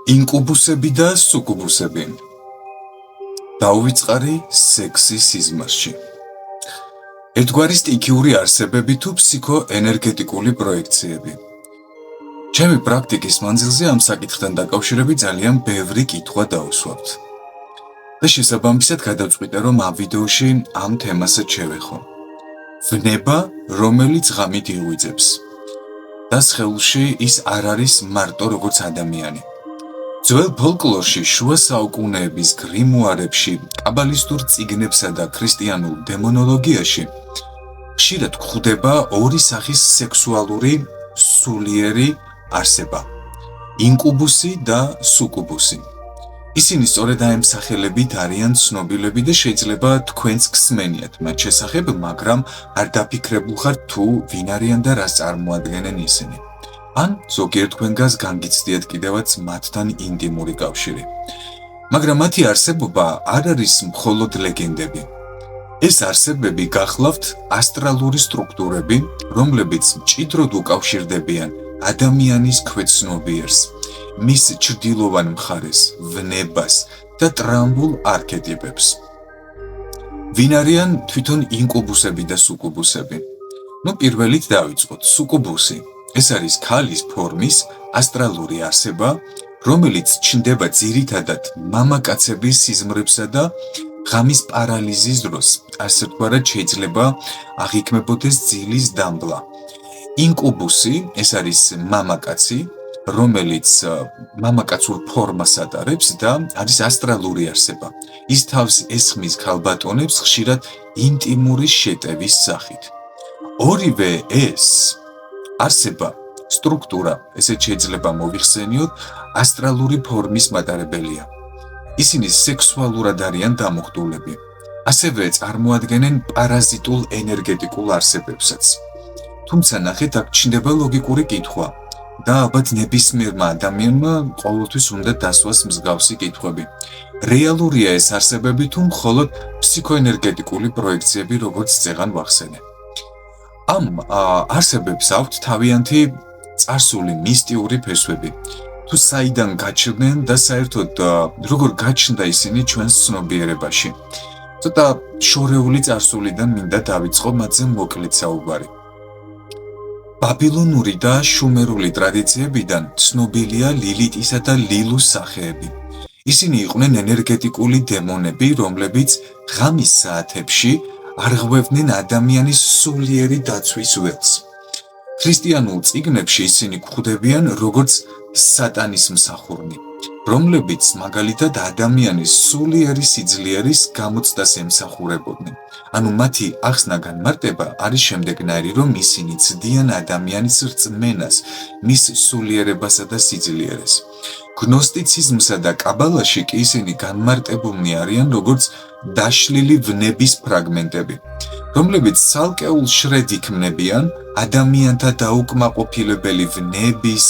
ინკუბუსები და სუკუბუსები. დაუვიწყარი სექსის სიზმარში. ერთგვარი სტიქიური არსებები თუ ფსიქოენერგეტიკული პროექციები. ჩემი პრაქტიკის მანძილზე ამ საკითხთან დაკავშირებით ძალიან ბევრი კითხვა დავუსვამთ. და შესაბამისად გადავწყვიტე, რომ ამ ვიდეოში ამ თემასაც შევეხო. ვნება, რომელიც ღამით იღვიძებს. და სხეულში ის არ არის მარტო როგორც ადამიანი. ძველ ფოლკლორში, შუა საუკუნეების გრიმუარებში, კაბალისტურ წიგნებსა და ქრისტიანულ დემონოლოგიაში ხშირად გვხვდება ორი სახის სექსუალური სულიერი არსება: ინკუბუსი და სუკუბუსი. ისინი სწორედ ამ სახელებით არიან ცნობილები და შეიძლება თქვენც გსმენიათ მათ შესახებ, მაგრამ არ დაფიქრებულ ხართ თუ ვინ არიან და რას წარმოადგენენ ისინი. ან ზოგიერთ თქვენგანს განგიცდიათ კიდევაც მათთან ინტიმური კავშირი. მაგრამ მათი არსებობა არ არის მხოლოდ ლეგენდები. ეს არსებები გახლავთ ასტრალური სტრუქტურები, რომლებიც მჭიდროდ უკავშირდებიან ადამიანის ქვეცნობიერს, მის ჩრდილოვან მხარეს, ვნებას და ტრამბულ არქეტიპებს. ვინ არიან თვითონ ინკუბუსები და სუკუბუსები? პირველით დავიწყოთ. სუკუბუსი. ეს არის ქალის ფორმის ასტრალური არსება, რომელიც ჩნდება ძირითადად მამაკაცების სიზმრებსა და ღამის პარალიზის დროს. ასე ვთქვათ, შეიძლება აღიქმებოდეს ძილის დამბლა. ინკუბუსი ეს არის მამაკაცი, რომელიც მამაკაცურ ფორმას ატარებს და არის ასტრალური არსება. ის თავს ესხმის ქალბატონებს ხშირად ინტიმური შეტევის სახით. ორივე ეს არსება, სტრუქტურა, ესეც შეიძლება მოვიხსენიოთ, ასტრალური ფორმის მატარებელია. ისინი სექსუალურად არიან დამოხტულები. ასევე წარმოადგენენ პარაზიტულ ენერგეტიკულ არსებებსაც. თუმცა ნახეთ, აქ ჩნდება ლოგიკური კითხვა და ალბათ ნებისმიერმა ადამიანმა ყოველთვის უნდა დასვას მსგავსი კითხვები. რეალურია ეს არსებები თუ მხოლოდ ფსიქოენერგეტიკული პროექციები, როგორც წეღან ვახსენე? ამ არსებებს აქვთ თავიანთი წარსული მისტიური ფესვები. თუ საიდან გაჩნდნენ და საერთოდ როგორ გაჩნდა ისინი ჩვენს ცნობიერებაში. ცოტა შორეული წარსულიდან მინდა დავიწყო მათზე მოკლედ საუბარი. ბაბილონური და შუმერული ტრადიციებიდან ცნობილია ლილიტისა და ლილუს სახეები. ისინი იყვნენ ენერგეტიკული დემონები, რომლებიც ღამის საათებში არღვევდნენ ადამიანის სულიერი დაცვის ველს. ქრისტიანულ წიგნებში ისინი გვხვდებიან როგორც სატანის მსახურნი, რომლებიც მაგალითად ადამიანის სულიერი სიძლიერის გამოცდას ემსახურებოდნენ. ანუ მათი ახსნა განმარტება არის შემდეგნაირი, რომ ისინი ცდიან ადამიანის რწმენას, მის სულიერებასა და სიძლიერეს. გნოსტიციზმსა და კაბალაში კი ისინი განმარტებულნი არიან როგორც დაშლილი ვნების ფრაგმენტები, რომლებიც ცალკეულ შრედ იქმნებიან ადამიანთა დაუკმაყოფილებელი ვნების,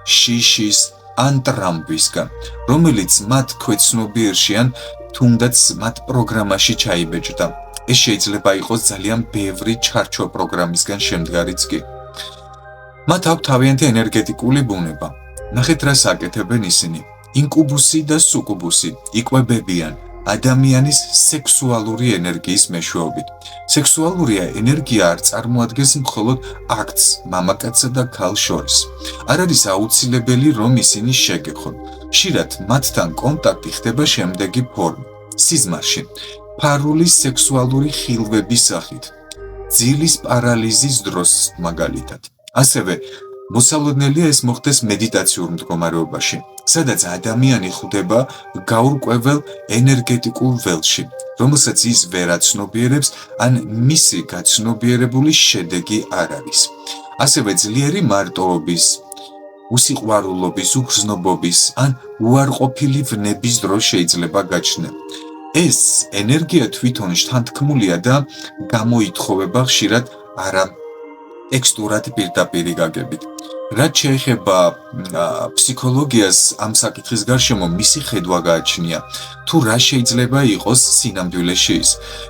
შიშის ან ტრამბისგან, რომელიც მათ ქვეცნობიერში ან თუნდაც მათ პროგრამაში ჩაიბეჭდა. ეს შეიძლება იყოს ძალიან ბევრი ჩარჩო პროგრამისგან შემდგარიც კი. მათ აქვთ თავიანთი ენერგეტიკული ბუნება. ნახეთ რას აკეთებენ ისინი. ინკუბუსი და სუკუბუსი იკვებებიან ადამიანის სექსუალური ენერგიის მეშვეობით. სექსუალური ენერგია არ წარმოადგენს მხოლოდ აქტს მამაკაცსა და ქალს შორის. არ არის აუცილებელი, რომ ისინი შეგეხონ. ხშირად მათთან კონტაქტი ხდება შემდეგი ფორმით: სიზმარში, ფარული სექსუალური ხილვების სახით, ძილის პარალიზის დროს მაგალითად. ასევე მოსალოდნელია ეს მოხდეს მედიტაციურ მდგომარეობაში, სადაც ადამიანი ხვდება გაურკვეველ ენერგეტიკულ ველში, რომელსაც ის ვერ აცნობიერებს, ან მისი გაცნობიერებული შედეგი არ არის. ასევე ძლიერი მარტოობის, უსიყვარულობის, უგრძნობობის ან უარყოფილი ვნების დროს შეიძლება გაჩნდეს. ეს ენერგია თვითონ შთანთქმულია და გამოითხოვება ხშირად არა ტექსტურად პირდაპირი გაგებით. რაც შეეხება ფსიქოლოგიას, ამ საკითხის გარშემო მისი ხედვა გააჩნია, თუ რა შეიძლება იყოს სინამდვილეში ის.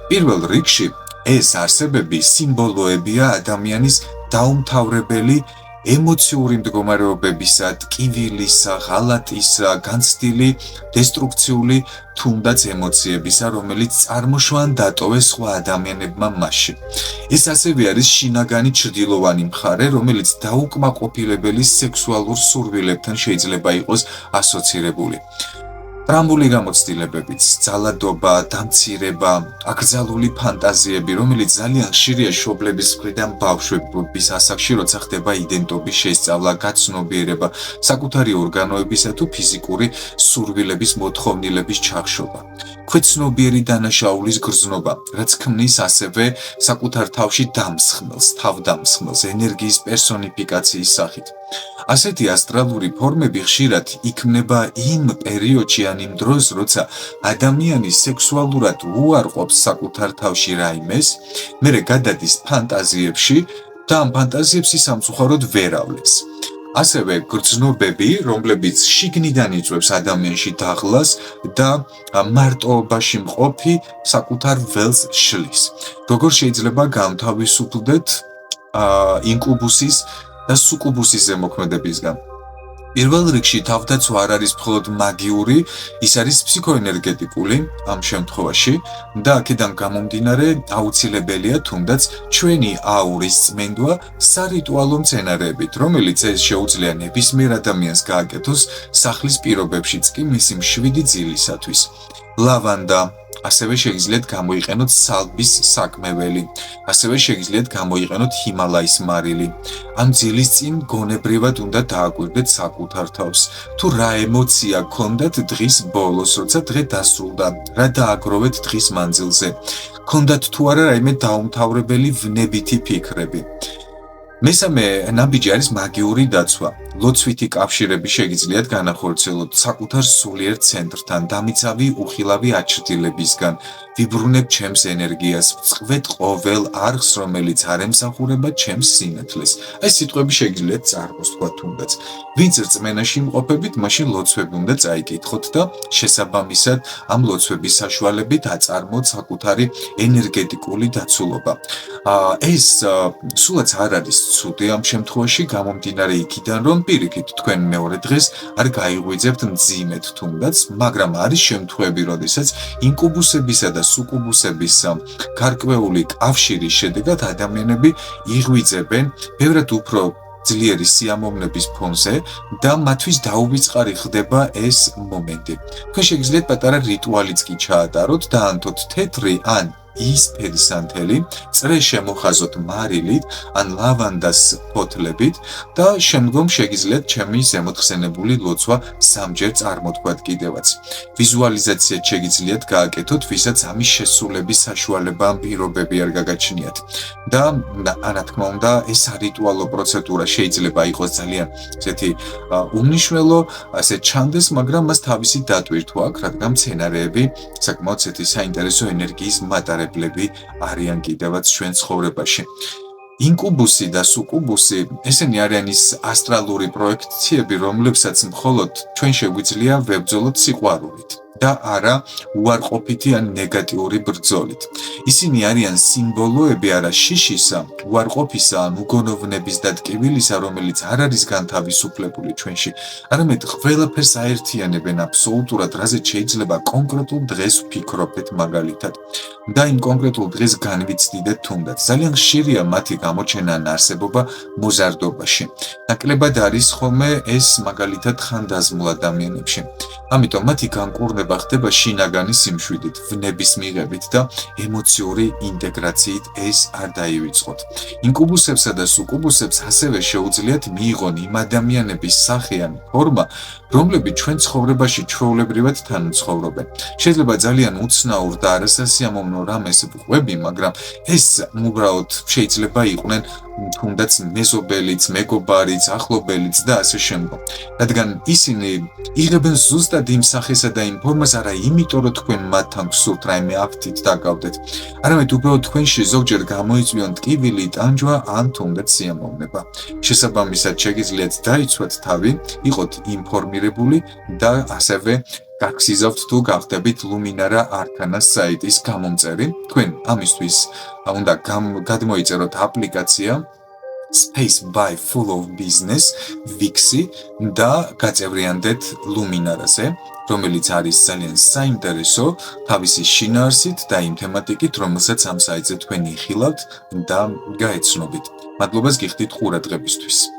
პირველ რიგში ეს არსებები სიმბოლოებია ადამიანის დაუმთავრებელი ემოციური მდგომარეობებისა, ტკივილისა, ღალატისა, განცდილი, დესტრუქციული თუნდაც ემოციებისა, რომელიც წარმოშვა დატოვეს სხვა ადამიანებმა მასში. ეს ასევე არის შინაგანი ჩრდილოვანი მხარე, რომელიც დაუკმაყოფილებელი სექსუალურ სურვილებთან შეიძლება იყოს ასოცირებული. ტრამბული გამოცდილებებით, ძალადობა, დამცირება, აკრძალული ფანტაზიები, რომელიც ძალიან ხშირია მშობლების მხრიდან ბავშვების ასაკში, როცა ხდება იდენტობის შესწავლა, გაცნობიერება, საკუთარი ორგანოებისა თუ ფიზიკური სურვილების მოთხოვნილების ჩახშობა. ქვეცნობიერი დანაშაულის გრძნობა, რაც ქმნის ასევე საკუთარ თავში დამსხმელს, თავდამსხმელს, ენერგიის პერსონიფიკაციის სახით. ასეთი ასტრალური ფორმები ხშირად იქმნება იმ პერიოდში ან იმ დროს, როცა ადამიანი სექსუალურად უარყოფს საკუთარ თავში რაიმეს, მერე გადადის ფანტაზიებში და ამ ფანტაზიებს სამწუხაროდ ვერ ავლენს. ასევე გრძნობები, რომლებიც შიგნიდან იწვევს ადამიანში დაღლას და მარტოობაში მყოფი საკუთარ ველს შლის. როგორ შეიძლება გამთავისუფლდეთ ინკუბუსის და სუკუბუსის ზემოქმედებისგან? პირველ რიგში თავდაცვა არ არის მხოლოდ მაგიური, ის არის ფსიქოენერგეტიკული ამ შემთხვევაში და აქედან გამომდინარე აუცილებელია თუნდაც ჩვენი აურის წმენდვა სარიტუალო მცენარეებით, რომელიც ეს შეუძლია ნებისმიერ ადამიანს გააკეთოს სახლის პირობებშიც კი მისი მშვიდი ძილისათვის. ლავანდა, ასევე შეგიძლიათ გამოიყენოთ სალბის საკმეველი, ასევე შეგიძლიათ გამოიყენოთ ჰიმალაის მარილი. ამ ძილის წინ გონებრივად უნდა დააკვირდეთ საკუთარ თავს. თუ რა ემოცია გქონდათ დღის ბოლოს, როცა დღე დასრულდა, რა დააგროვეთ დღის მანძილზე. გქონდათ თუ არა რაიმე დაუმთავრებელი ვნებითი ფიქრები. მესამე ნაბიჯი არის მაგიური დაცვა. ლოცვითი კავშირები შეგიძლიათ განახორციელოთ საკუთარ სულიერ ცენტრთან, დამიცავი უხილავი აჩრდილებისგან. ვიბრუნებ ჩემს ენერგიას, ვწყვეთ ყოველ არხს, რომელიც არ ემსახურება ჩემს სინათლეს. ეს სიტყვები შეგიძლიათ წარბოს თქვა თუნდაც. ვინც რწმენაში იმყოფებით, მაშინ ლოცვები უნდა წაიკითხოთ და შესაბამისად ამ ლოცვების საშუალებით აწარმოოთ საკუთარი ენერგეტიკული დაცულობა. ეს სულაც არ არის ცუდი ამ შემთხვევაში, გამომდინარე იქიდან, რომ პირიქით თქვენ მეორე დღეს არ გაიღვიძებთ მძიმედ თუნდაც, მაგრამ არის შემთხვევები, როდესაც ინკუბუსებისა და სუკუბუსების გარკვეული კავშირის შედეგად ადამიანები იღვიძებენ ბევრად უფრო ძლიერი სიამოვნების ფონზე და მათთვის დაუვიწყარი ხდება ეს მომენტი. თქვენ შეგიძლიათ პატარა რიტუალიც კი ჩაატაროთ, დაანთოთ თეთრი ან იისფერი სანთელი, წრე შემოხაზოთ მარილით ან ლავანდას ფოთლებით და შემდგომ შეგიძლიათ ჩემი ზემოთხსენებული ლოცვა სამჯერ წარმოთქვათ კიდევაც. ვიზუალიზაციაც შეგიძლიათ გააკეთოთ, ვისაც ამის შესრულების საშუალება ან პირობები არ გაგაჩნიათ. და რა თქმა უნდა, ეს რიტუალო პროცედურა შეიძლება იყოს ძალიან ესეთი უმნიშვნელო, ასე ჩანდეს, მაგრამ მას თავისი დატვირთვა აქვს, რადგან მცენარეები საკმაოდ ესეთი საინტერესო ენერგიის მატარებლები არიან კიდევაც ჩვენ ცხოვრებაში. ინკუბუსი და სუკუბუსი ესენი არიან ის ასტრალური პროექციები, რომლებსაც მხოლოდ ჩვენ შეგვიძლია ვებრძოლოთ სიყვარულით და არა უარყოფითი ან ნეგატიური ბრძოლით. ისინი არიან სიმბოლოები არა შიშისა, უარყოფისა ან უგონოვნების და ტკივილისა, რომელიც არ არის განთავისუფლებული ჩვენში, არამედ ყველაფერს აერთიანებენ აბსოლუტურად, რაზეც შეიძლება კონკრეტულ დღეს ვფიქრობდეთ მაგალითად. და იმ კონკრეტულ დღეს განვიცდიდეთ თუნდაც. ძალიან ხშირია მათი გამოჩენა ან არსებობა მოზარდობაში. ნაკლებად არის ხოლმე ეს მაგალითად ხანდაზმულ ადამიანებში. ამიტომ მათი განკურნება ხდება შინაგანი სიმშვიდით, ვნების მიღებით და ემოციური ინტეგრაციით ეს არ დაივიწყოთ. ინკუბუსებსა და სუკუბუსებს ასევე შეუძლიათ მიიღონ იმ ადამიანების სახე ან ფორმა, რომლებიც ჩვენ ცხოვრებაში ჩვეულებრივად თან ცხოვრობენ. შეიძლება ძალიან უცნაურ და არასასიამოვნო რამეს ვყვები, მაგრამ ეს უბრალოდ შეიძლება იყვნენ თუნდაც მეზობელიც, მეგობარიც, ახლობელიც და ასე შემდგომ. რადგან ისინი იღებენ ზუსტად იმ სახესა და იმ ფორმას არა იმიტომ, რომ თქვენ მათთან გსურთ რაიმე აქტით დაკავდეთ, არამედ უბრალოდ თქვენში ზოგჯერ გამოიწვიონ ტკივილი, ტანჯვა ან თუნდაც სიამოვნება. შესაბამისად შეგიძლიათ დაიცვათ თავი, იყოთ ინფორმირებული და ასევე გაგზავნოთ თუ გახდებით ლუმინარა არქანას საიტის გამომწერი. თქვენ ამისთვის უნდა გადმოიწეროთ აპლიკაცია, Space by Full of Business, Vixi და გაწევრიანდეთ Luminara-ზე, რომელიც არის ძალიან საინტერესო თავისი შინაარსით და იმ თემატიკით, რომელსაც ამ საიტზე თქვენ იხილავთ და გაეცნობით. მადლობას გიხდით ყურადღებისთვის.